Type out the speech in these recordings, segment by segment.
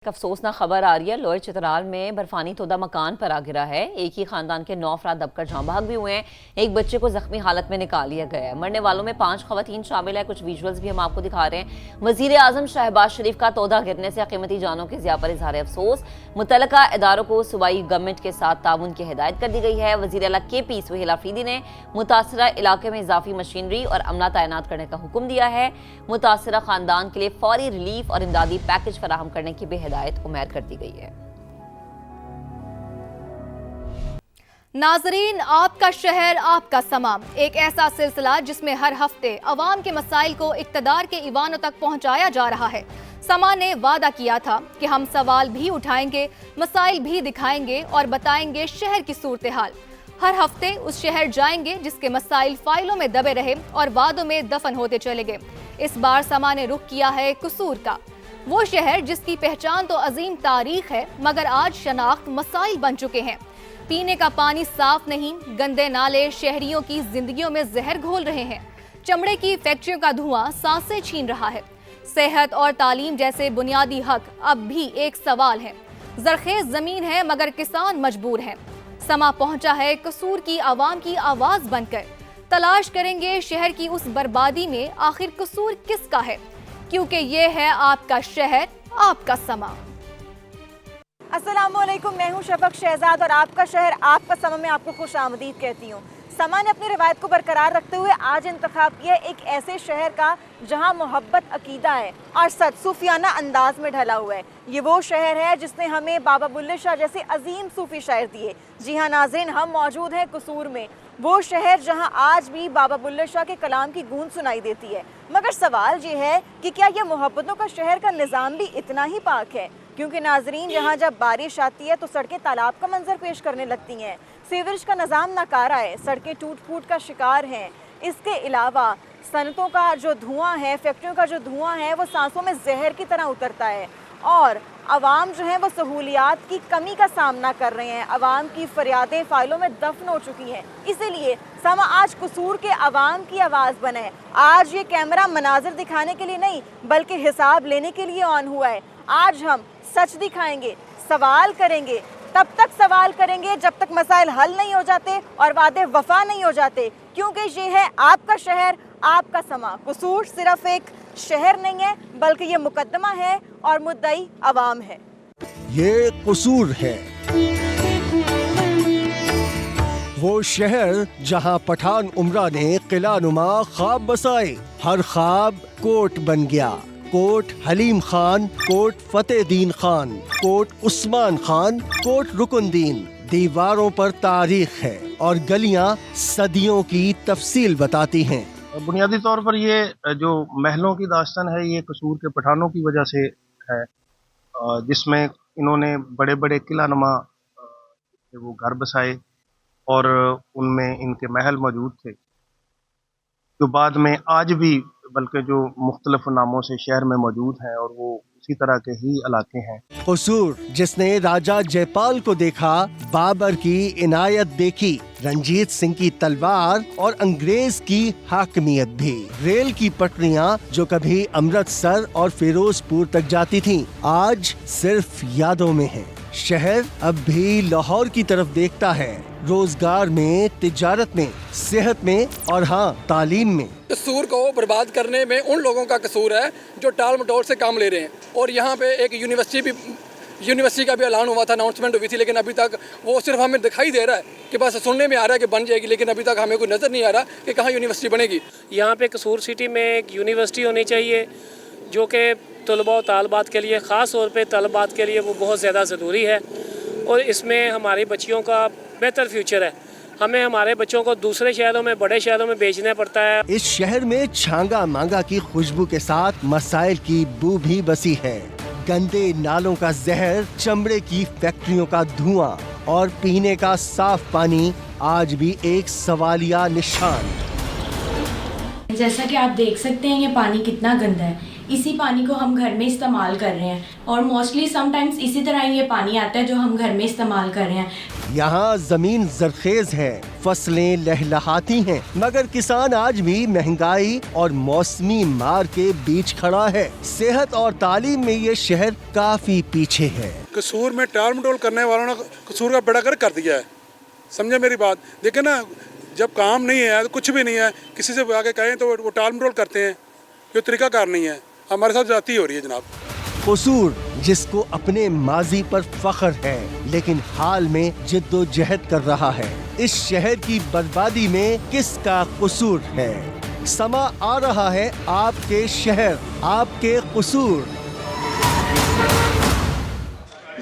एक अफसोसनाक खबर आ रही है। लोअर चित्राल में बर्फानी तोदा मकान पर आ गिरा है। एक ही खानदान के 9 अफराद दबकर जाँ बहक भी हुए हैं। एक बच्चे को जख्मी हालत में निकाल लिया गया है। मरने वालों में 5 खवातीन शामिल है। कुछ विजुअल्स भी हम आपको दिखा रहे हैं। वजीर आजम शहबाज शरीफ का तोदा गिरने से कीमती जानों के ज़िया पर इजहार अफसोस। मुतल्लिका इदारों को सूबाई गवर्नमेंट के साथ ताउन की हिदायत कर दी गई है। वजीर आला KP सुहेल आफरीदी ने मुतासरा इलाके में इजाफी मशीनरी और अमला तैनात करने का हुक्म दिया है। मुतासरा खानदान के लिए फौरी रिलीफ और इमदादी पैकेज फराहम करने की भी हिदायत उमैर कर दी गई है। नाजरीन, आपका शहर आपका समा, एक ऐसा सिलसिला जिसमें हर हफ्ते अवाम के मसाइल को इक्तदार के ईवानों तक पहुंचाया जा रहा है। समा ने वादा किया था कि हम सवाल भी उठाएंगे, मसाइल भी दिखाएंगे और बताएंगे शहर की सूरत हाल। हर हफ्ते उस शहर जाएंगे जिसके मसाइल फाइलों में दबे रहे और वादों में दफन होते चले गए। इस बार समा ने रुख किया है कसूर का, वो शहर जिसकी पहचान तो अजीम तारीख है मगर आज शनाख्त मसाइल बन चुके हैं। पीने का पानी साफ नहीं, गंदे नाले शहरियों की जिंदगियों में जहर घोल रहे हैं। चमड़े की फैक्ट्रियों का धुआं सांसें छीन रहा है। सेहत और तालीम जैसे बुनियादी हक अब भी एक सवाल है। जरखेज जमीन है मगर किसान मजबूर हैं। समा पहुंचा है कसूर की आवाम की आवाज बनकर। तलाश करेंगे शहर की उस बर्बादी में आखिर कसूर किसका है, क्योंकि ये है आपका शहर आपका समा। अस्सलामुअलैकुम, मैं हूं शफक शहजाद और आपका शहर आपका समा में आपको खुश आमदीद कहती हूँ। समा ने अपनी रिवायत को बरकरार रखते हुए आज इंतखाब किया एक ऐसे शहर का जहां मोहब्बत अकीदा है और सच सूफियाना अंदाज में ढला हुआ है। ये वो शहर है जिसने हमें बाबा बुल्ले शाह जैसे अजीम सूफी शायर दिए। जी हाँ नाज़रीन, हम मौजूद हैं कसूर में, वो शहर जहां आज भी बाबा बुल्ले शाह के कलाम की गूंज सुनाई देती है। मगर सवाल ये है कि क्या यह मोहब्बतों का शहर का निज़ाम भी इतना ही पाक है? क्योंकि नाजरीन, यहाँ जब बारिश आती है तो सड़कें तालाब का मंजर पेश करने लगती हैं। सीवरेज का निज़ाम नाकारा है, सड़कें टूट फूट का शिकार हैं। इसके अलावा सनतों का जो धुआं है, फैक्ट्रियों का जो धुआं है, वो सांसों में जहर की तरह उतरता है और आवाम जो है वो सहूलियात की कमी का सामना कर रहे हैं। आवाम की फरियादें फाइलों में दफन हो चुकी हैं। इसीलिए समा आज कसूर के आवाम की आवाज़ बना है। आज ये कैमरा मनाजिर दिखाने के लिए नहीं बल्कि हिसाब लेने के लिए ऑन हुआ है। आज हम सच दिखाएंगे, सवाल करेंगे, तब तक सवाल करेंगे जब तक मसाइल हल नहीं हो जाते और वादे वफा नहीं हो जाते, क्योंकि ये है आपका शहर आपका समा। कसूर सिर्फ एक शहर नहीं है बल्कि ये मुकदमा है और मुद्दई अवाम है। ये कसूर है, वो शहर जहां पठान उमरा ने किला नुमा ख्वाब बसाए। हर ख्वाब कोट बन गया। कोट हलीम खान, कोट फतेहदीन खान, कोट उस्मान खान, कोट रुकनदीन। दीवारों पर तारीख है और गलियां सदियों की तफसील बताती हैं। बुनियादी तौर पर ये जो महलों की दास्तान है ये कसूर के पठानों की वजह से है, जिसमें इन्होंने बड़े बड़े किला नुमा वो घर बसाए और उनमें इनके महल मौजूद थे, जो बाद में आज भी बल्कि जो मुख्तलिफ नामों से शहर में मौजूद हैं और वो उसी तरह के ही इलाके हैं। कसूर जिसने राजा जयपाल को देखा, बाबर की इनायत देखी, रंजीत सिंह की तलवार और अंग्रेज की हाकमियत भी। रेल की पटरियां जो कभी अमृतसर और फिरोजपुर तक जाती थीं, आज सिर्फ यादों में हैं। शहर अब भी लाहौर की तरफ देखता है, रोजगार में, तिजारत में, सेहत में और हाँ तालीम में। कसूर को बर्बाद करने में उन लोगों का कसूर है जो टाल मटोल से काम ले रहे हैं। और यहाँ पे एक यूनिवर्सिटी का भी ऐलान हुआ था, अनाउंसमेंट हुई थी, लेकिन अभी तक वो सिर्फ हमें दिखाई दे रहा है कि बस सुनने में आ रहा है कि बन जाएगी, लेकिन अभी तक हमें कोई नज़र नहीं आ रहा कि कहाँ यूनिवर्सिटी बनेगी। यहाँ पे कसूर सिटी में एक यूनिवर्सिटी होनी चाहिए जो कि तलबा और तालबात के लिए, ख़ास तौर पे तलबात के लिए वो बहुत ज़्यादा ज़रूरी है और इसमें हमारी बच्चियों का बेहतर फ्यूचर है। हमें हमारे बच्चों को दूसरे शहरों में, बड़े शहरों में भेजना पड़ता है। इस शहर में छांगा मांगा की खुशबू के साथ मसाइल की बू भी बसी है। गंदे नालों का जहर, चमड़े की फैक्ट्रियों का धुआं और पीने का साफ पानी आज भी एक सवालिया निशान। जैसा कि आप देख सकते हैं ये पानी कितना गंदा है। इसी पानी को हम घर में इस्तेमाल कर रहे हैं और मोस्टली समटाइम्स इसी तरह ये पानी आता है जो हम घर में इस्तेमाल कर रहे हैं। यहाँ जमीन जरखेज है, फसलें लहलहाती हैं, मगर किसान आज भी महंगाई और मौसमी मार के बीच खड़ा है। सेहत और तालीम में ये शहर काफी पीछे है। कसूर में टाल मटोल करने वालों ने कसूर का बेड़ा गर्क कर दिया है। समझे मेरी बात? देखिए ना, जब काम नहीं है तो कुछ भी नहीं है, किसी से आके कहें तो वो टाल मटोल करते हैं। ये तरीकाकार नहीं है, हमारे साथ जाती हो रही है जनाब। कसूर जिसको अपने माजी पर फख्र है, लेकिन हाल में जिद्दोजहद कर रहा है। इस शहर की बर्बादी में किसका कसूर है? समा आ रहा है आपके शहर, आपके कसूर।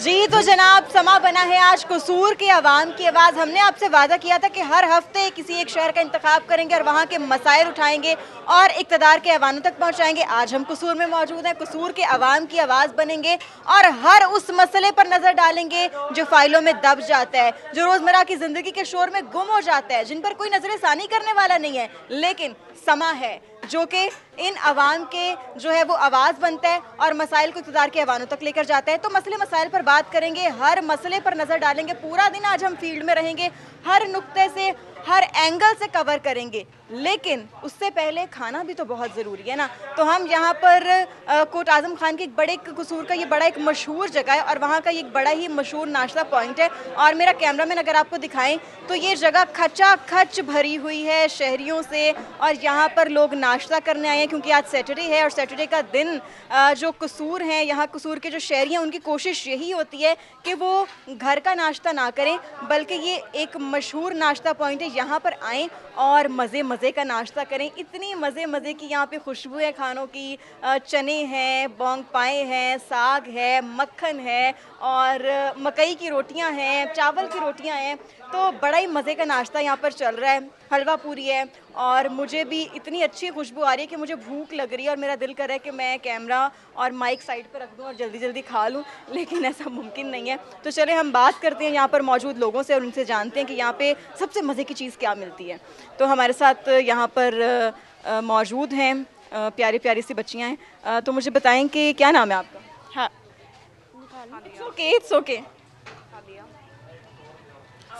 जी तो जनाब, समा बना है आज कसूर के अवाम की आवाज़। हमने आपसे वादा किया था कि हर हफ्ते किसी एक शहर का इंतखाब करेंगे और वहाँ के मसाइल उठाएंगे और इक़्तिदार के ऐवानों तक पहुँचाएंगे। आज हम कसूर में मौजूद हैं, कसूर के अवाम की आवाज़ बनेंगे और हर उस मसले पर नज़र डालेंगे जो फाइलों में दब जाता है, जो रोज़मर्रा की ज़िंदगी के शोर में गुम हो जाता है, जिन पर कोई नज़रसानी करने वाला नहीं है। लेकिन समा है जो कि इन अवाम के जो है वो आवाज़ बनता है और मसाइल को इक़्तिदार के ऐवानों तक लेकर जाता है। तो मसले मसाइल पर बात करेंगे, हर मसले पर नज़र डालेंगे। पूरा दिन आज हम फील्ड में रहेंगे, हर नुक्ते से, हर एंगल से कवर करेंगे। लेकिन उससे पहले खाना भी तो बहुत ज़रूरी है ना। तो हम यहाँ पर कोट आज़म खान के एक बड़े कसूर का ये बड़ा एक मशहूर जगह है और वहाँ का ये एक बड़ा ही मशहूर नाश्ता पॉइंट है। और मेरा कैमरामैन अगर आपको दिखाएं तो ये जगह खचाखच भरी हुई है शहरियों से और यहाँ पर लोग नाश्ता करने आए हैं क्योंकि आज सैटरडे है और सैटरडे का दिन जो कसूर हैं, यहाँ कसूर के जो शहरी हैं, उनकी कोशिश यही होती है कि वो घर का नाश्ता ना करें, बल्कि ये एक मशहूर नाश्ता पॉइंट है, यहाँ पर आएँ और मज़े का नाश्ता करें। इतनी मज़े की यहाँ पे खुशबू है खानों की। चने हैं, बोंग पाए हैं, साग है, मक्खन है और मकई की रोटियाँ हैं, चावल की रोटियाँ हैं। तो बड़ा ही मज़े का नाश्ता यहाँ पर चल रहा है। हलवा पूरी है और मुझे भी इतनी अच्छी खुशबू आ रही है कि मुझे भूख लग रही है और मेरा दिल कर रहा है कि मैं कैमरा और माइक साइड पर रख दूँ और जल्दी खा लूँ, लेकिन ऐसा मुमकिन नहीं है। तो चले हम बात करते हैं यहाँ पर मौजूद लोगों से और उनसे जानते हैं कि यहाँ पे सबसे मज़े की चीज़ क्या मिलती है। तो हमारे साथ यहाँ पर मौजूद हैं प्यारी प्यारी सी बच्चियाँ हैं। तो मुझे बताएं कि क्या नाम है आपका? हाँ, इट्स ओके।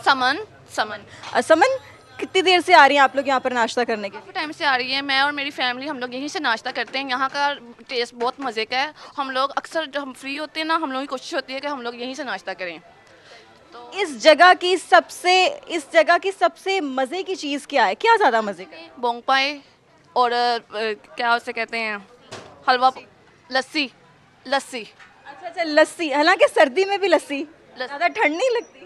समन, कितनी देर से आ रही हैं आप लोग यहाँ पर नाश्ता करने के? काफ़ी टाइम से आ रही है। मैं और मेरी फैमिली हम लोग यहीं से नाश्ता करते हैं। यहाँ का टेस्ट बहुत मज़े का है। हम लोग अक्सर जब हम फ्री होते हैं ना, हम लोगों की कोशिश होती है कि हम लोग यहीं से नाश्ता करें। तो इस जगह की सबसे मज़े की चीज़ क्या है? क्या ज़्यादा मज़े का है? बोंग पाए और क्या उसे कहते हैं, हलवा, लस्सी। अच्छा, लस्सी। हालांकि सर्दी में भी लस्सी ज़्यादा ठंड नहीं लगती?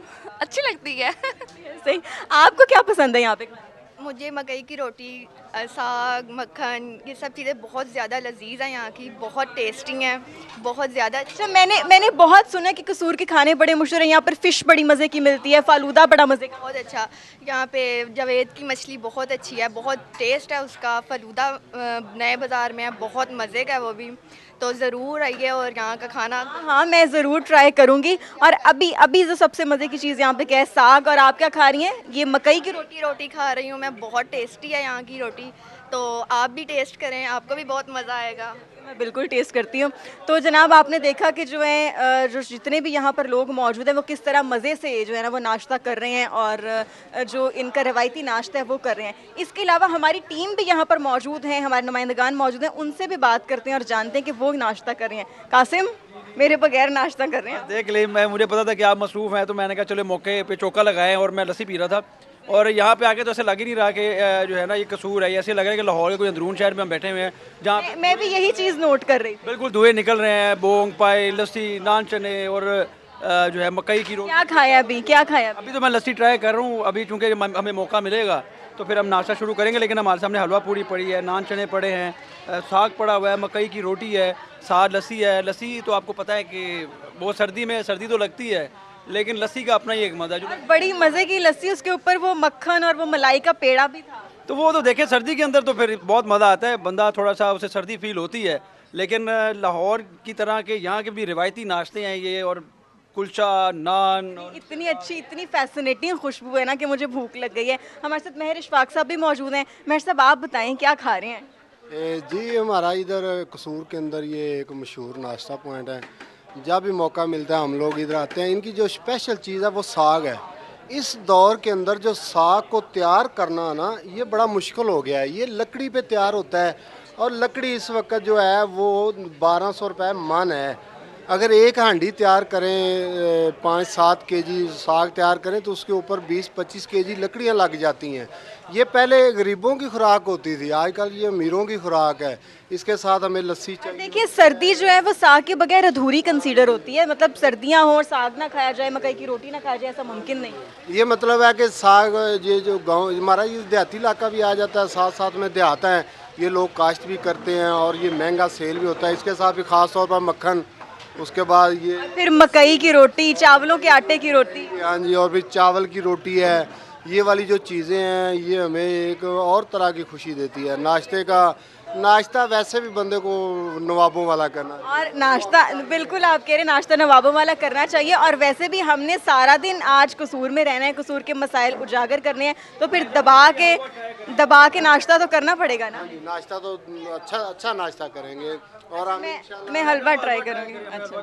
अच्छी लगती है। सही। आपको क्या पसंद है यहाँ पे? मुझे मकई की रोटी, साग, मक्खन, ये सब चीज़ें बहुत ज़्यादा लजीज हैं यहाँ की, बहुत टेस्टी हैं, बहुत ज़्यादा। अच्छा, मैंने बहुत सुना कि कसूर के खाने बड़े मशहूर हैं। यहाँ पर फ़िश बड़ी मज़े की मिलती है, फालूदा बड़ा मज़े का। बहुत अच्छा। यहाँ पे जावेद की मछली बहुत अच्छी है, बहुत टेस्ट है उसका। फालूदा नए बाज़ार में है, बहुत मज़े का है वो भी। तो ज़रूर आइए और यहाँ का खाना। हाँ, मैं ज़रूर ट्राई करूँगी। और अभी जो सबसे मज़े की चीज़ यहाँ पे क्या है? साग। और आप क्या खा रही हैं? ये मकई की रोटी खा रही हूँ मैं। बहुत टेस्टी है यहाँ की रोटी, तो आप भी टेस्ट करें, आपको भी बहुत मज़ा आएगा। मैं बिल्कुल टेस्ट करती हूँ। तो जनाब, आपने देखा कि जो है जो जितने भी यहाँ पर लोग मौजूद हैं वो किस तरह मज़े से जो है ना वो नाश्ता कर रहे हैं और जो इनका रवायती नाश्ता है वो कर रहे हैं। इसके अलावा हमारी टीम भी यहाँ पर मौजूद हैं, हमारे नुमाइंदगान मौजूद हैं, उनसे भी बात करते हैं और जानते हैं कि वो नाश्ता कर रहे हैं। कासिम, मेरे बगैर नाश्ता कर रहे हैं? देख ले, मुझे पता था कि आप मसरूफ़ हैं, तो मैंने कहा चलो मौके पे चौका लगाएं और मैं लस्सी पी रहा था और यहाँ पे आके तो ऐसे लग ही नहीं रहा कि जो है ना ये कसूर है। ऐसे लग रहा है कि लाहौर के कोई अंदरून शहर में हम बैठे हुए हैं, जहाँ मैं भी यही चीज़ नोट कर रही थी। बिल्कुल धुएं निकल रहे हैं। बोंग पाए, लस्सी, नान चने और जो है मकई की रोटी। क्या खाया अभी? तो मैं लस्सी ट्राई कर रहा हूँ अभी, चूँकि हमें मौका मिलेगा तो फिर हम नाश्ता शुरू करेंगे। लेकिन हमारे सामने हलवा पूरी पड़ी है, नान चने पड़े हैं, साग पड़ा हुआ है, मकई की रोटी है, साथ लस्सी है। लस्सी तो आपको पता है कि बहुत सर्दी तो लगती है, लेकिन लस्सी का अपना ही एक मज़ा। जो बड़ी मज़े की लस्सी, उसके ऊपर वो मक्खन और वो मलाई का पेड़ा भी था। तो वो तो देखें, सर्दी के अंदर तो फिर बहुत मज़ा आता है, बंदा थोड़ा सा उसे सर्दी फील होती है। लेकिन लाहौर की तरह के यहाँ के भी रिवायती नाश्ते हैं ये, और कुलचा, नान। इतनी अच्छी, इतनी फैसिनेटिंग खुशबू है ना कि मुझे भूख लग गई है। हमारे साथ महर इशफाक साहब भी मौजूद हैं। महर साहब, आप बताएं क्या खा रहे हैं? जी, हमारा इधर कसूर के अंदर ये एक मशहूर नाश्ता पॉइंट है। जब भी मौका मिलता है हम लोग इधर आते हैं। इनकी जो स्पेशल चीज़ है वो साग है। इस दौर के अंदर जो साग को तैयार करना ना ये बड़ा मुश्किल हो गया है। ये लकड़ी पे तैयार होता है और लकड़ी इस वक्त जो है वो 1200 रुपये मन है। अगर एक हांडी तैयार करें 5-7 केजी साग तैयार करें तो उसके ऊपर 20-25 केजी लकड़ियां लग जाती हैं। ये पहले गरीबों की खुराक होती थी, आजकल ये अमीरों की खुराक है। इसके साथ हमें लस्सी चाहिए। देखिए सर्दी जो है वो साग के बगैर अधूरी कंसीडर होती है, मतलब सर्दियां हो और साग ना खाया जाए, मकई की रोटी ना खाया जाए, ऐसा मुमकिन नहीं है। ये मतलब है कि साग ये जो गांव हमारा ये देहाती इलाका भी आ जाता है, साथ साथ में देहात है, ये लोग काश्त भी करते हैं और ये महंगा सेल भी होता है। इसके साथ भी ख़ास तौर पर मक्खन, उसके बाद ये फिर मकई की रोटी, चावलों के आटे की रोटी। हाँ जी, और भी चावल की रोटी है। ये वाली जो चीज़ें हैं ये हमें एक और तरह की खुशी देती है। नाश्ता वैसे भी बंदे को नवाबों वाला करना और नाश्ता बिल्कुल आप कह रहे हैं, नाश्ता नवाबों वाला करना चाहिए। और वैसे भी हमने सारा दिन आज कसूर में रहना है, कसूर के मसाइल उजागर करने हैं, तो फिर दबा के नाश्ता तो करना पड़ेगा ना। नाश्ता तो अच्छा नाश्ता करेंगे। और मैं हलवा ट्राई करूँगी। अच्छा,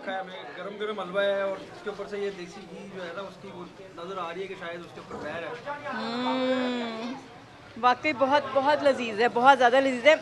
गरम हलवा है और उसके ऊपर से ये देसी घी जो है ना उसकी नजर आ रही है कि शायद उसके ऊपर पैर है। वाकई बहुत बहुत लजीज है, बहुत ज़्यादा लजीज है।